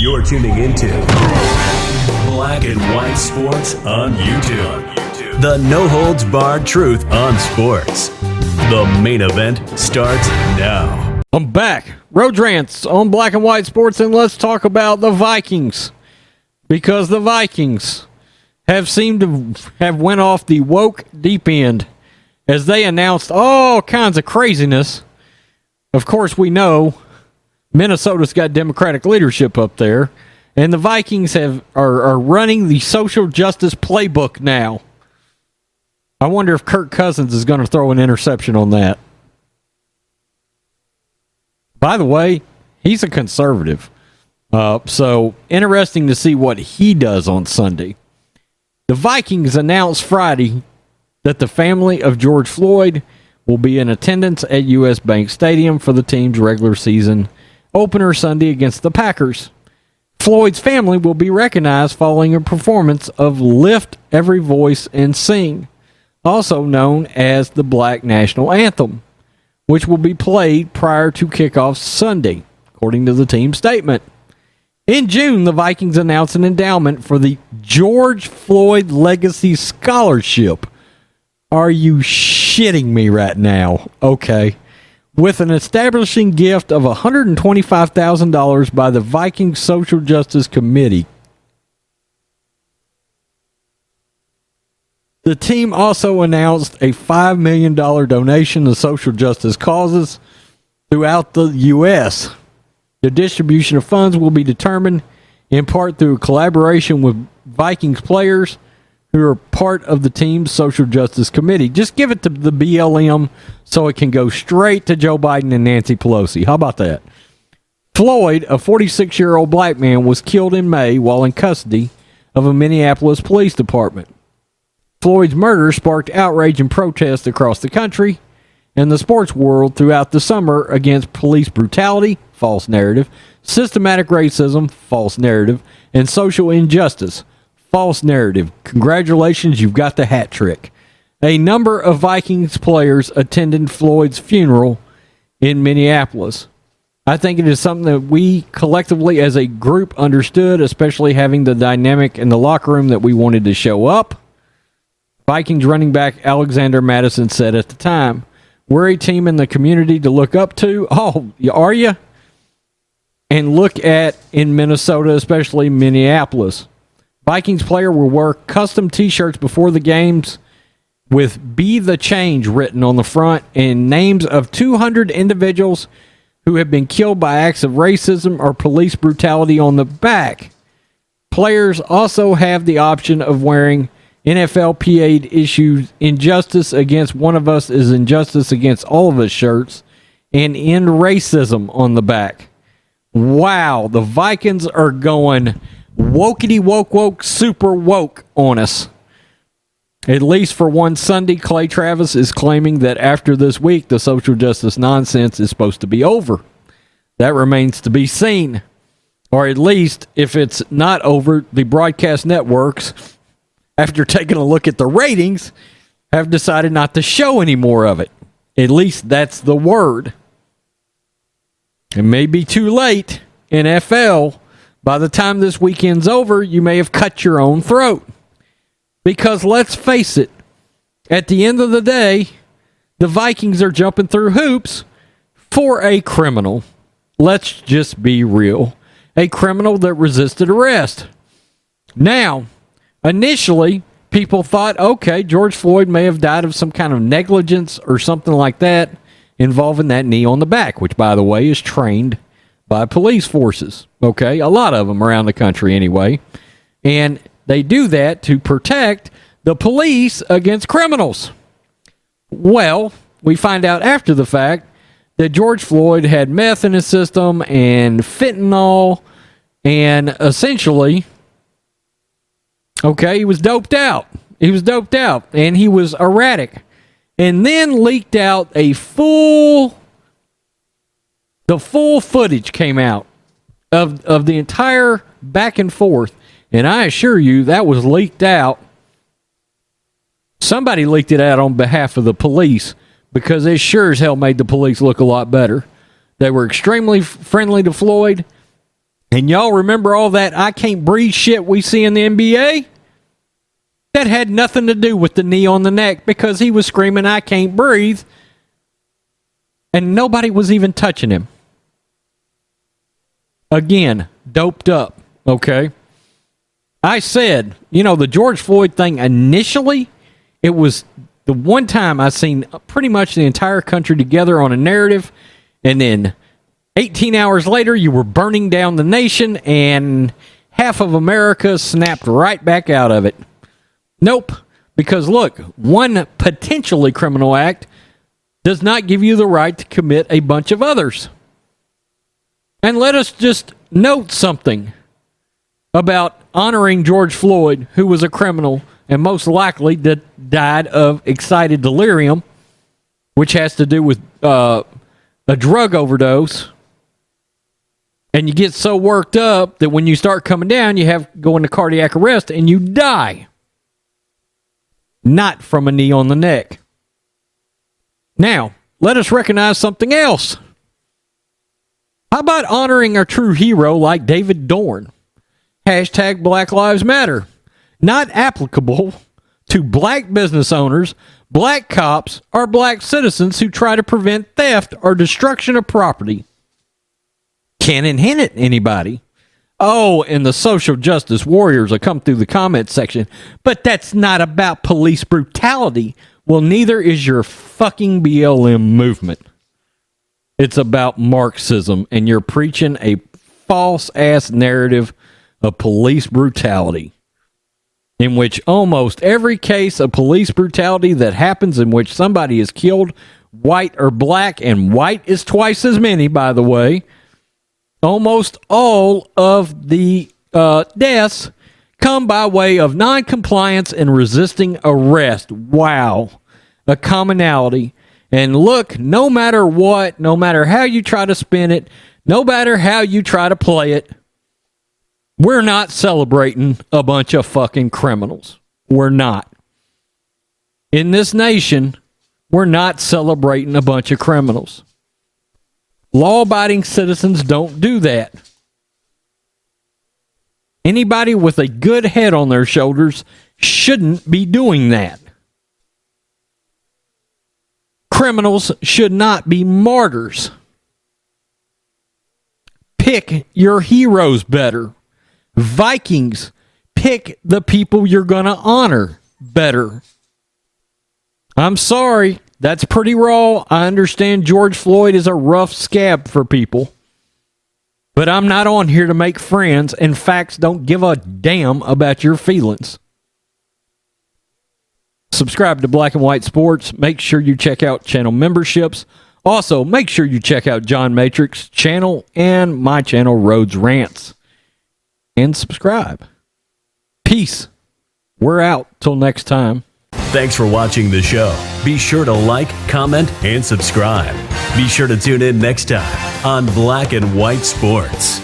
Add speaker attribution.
Speaker 1: You're tuning into Black and White Sports on YouTube. The no-holds-barred truth on sports. The main event starts now.
Speaker 2: I'm back. Road Rants on Black and White Sports, and let's talk about the Vikings. Because the Vikings have seemed to have went off the woke deep end as they announced all kinds of craziness. Of course, we know Minnesota's got Democratic leadership up there, and the Vikings are running the social justice playbook now. I wonder if Kirk Cousins is going to throw an interception on that. By the way, he's a conservative. So interesting to see what he does on Sunday. The Vikings announced Friday that the family of George Floyd will be in attendance at U.S. Bank Stadium for the team's regular season opener Sunday against the Packers. Floyd's family will be recognized following a performance of Lift Every Voice and Sing, also known as the Black National Anthem, which will be played prior to kickoff Sunday, according to the team statement. In June, the Vikings announced an endowment for the George Floyd Legacy Scholarship. Are you shitting me right now? Okay. With an establishing gift of $125,000 by the Vikings Social Justice Committee. The team also announced a $5 million donation to social justice causes throughout the U.S. The distribution of funds will be determined in part through a collaboration with Vikings players who are part of the team's social justice committee. Just give it to the BLM so it can go straight to Joe Biden and Nancy Pelosi. How about that? Floyd, a 46-year-old black man, was killed in May while in custody of a Minneapolis police department. Floyd's murder sparked outrage and protest across the country and the sports world throughout the summer against police brutality, false narrative, systematic racism, false narrative, and social injustice, false narrative. Congratulations, you've got the hat trick. A number of Vikings players attended Floyd's funeral in Minneapolis. I think it is something that we collectively as a group understood, especially having the dynamic in the locker room that we wanted to show up. Vikings running back Alexander Madison said at the time, "We're a team in the community to look up to." Oh, are you? And look at in Minnesota, especially Minneapolis. Vikings player will wear custom T-shirts before the games with "Be the Change" written on the front and names of 200 individuals who have been killed by acts of racism or police brutality on the back. Players also have the option of wearing NFLPA issued "Injustice Against One of Us is Injustice Against All of Us" shirts and "End Racism" on the back. Wow, the Vikings are going wokety woke super woke on us. At least for one Sunday, Clay Travis is claiming that after this week, the social justice nonsense is supposed to be over. That remains to be seen. Or at least, if it's not over, the broadcast networks, after taking a look at the ratings, have decided not to show any more of it. At least that's the word. It may be too late, NFL. By the time this weekend's over, you may have cut your own throat. Because let's face it, at the end of the day, the Vikings are jumping through hoops for a criminal. Let's just be real. A criminal that resisted arrest. Now, initially, people thought, okay, George Floyd may have died of some kind of negligence or something like that involving that knee on the back, which, by the way, is trained by police forces. Okay, a lot of them around the country anyway. And they do that to protect the police against criminals. Well, we find out after the fact that George Floyd had meth in his system and fentanyl, and essentially, okay, he was doped out. And he was erratic. And then leaked out the full footage came out of the entire back and forth. And I assure you, that was leaked out. Somebody leaked it out on behalf of the police because it sure as hell made the police look a lot better. They were extremely friendly to Floyd. And y'all remember all that I can't breathe shit we see in the NBA? That had nothing to do with the knee on the neck because he was screaming, I can't breathe. And nobody was even touching him. Again, doped up, okay? I said, the George Floyd thing initially, it was the one time I seen pretty much the entire country together on a narrative, and then 18 hours later, you were burning down the nation, and half of America snapped right back out of it. Nope. Because look, one potentially criminal act does not give you the right to commit a bunch of others. And let us just note something about honoring George Floyd, who was a criminal and most likely died of excited delirium, which has to do with a drug overdose. And you get so worked up that when you start coming down, you have go into cardiac arrest and you die. Not from a knee on the neck. Now, let us recognize something else. How about honoring a true hero like David Dorn? Hashtag Black Lives Matter. Not applicable to black business owners, black cops, or black citizens who try to prevent theft or destruction of property. Can't hint at anybody. Oh, and the social justice warriors will come through the comment section. But that's not about police brutality. Well, neither is your fucking BLM movement. It's about Marxism, and you're preaching a false-ass narrative of police brutality, in which almost every case of police brutality that happens in which somebody is killed, white or black, and white is twice as many, by the way, almost all of the deaths come by way of non-compliance and resisting arrest. Wow. A commonality. And look, no matter what, no matter how you try to spin it, no matter how you try to play it, we're not celebrating a bunch of fucking criminals. We're not. In this nation, we're not celebrating a bunch of criminals. Law-abiding citizens don't do that. Anybody with a good head on their shoulders shouldn't be doing that. Criminals should not be martyrs. Pick your heroes better. Vikings, pick the people you're going to honor better. I'm sorry, that's pretty raw. I understand George Floyd is a rough scab for people. But I'm not on here to make friends, and facts don't give a damn about your feelings. Subscribe to Black and White Sports. Make sure you check out channel memberships. Also, make sure you check out John Matrix's channel and my channel, Rhodes Rants. And subscribe. Peace. We're out. Till next time.
Speaker 1: Thanks for watching the show. Be sure to like, comment, and subscribe. Be sure to tune in next time on Black and White Sports.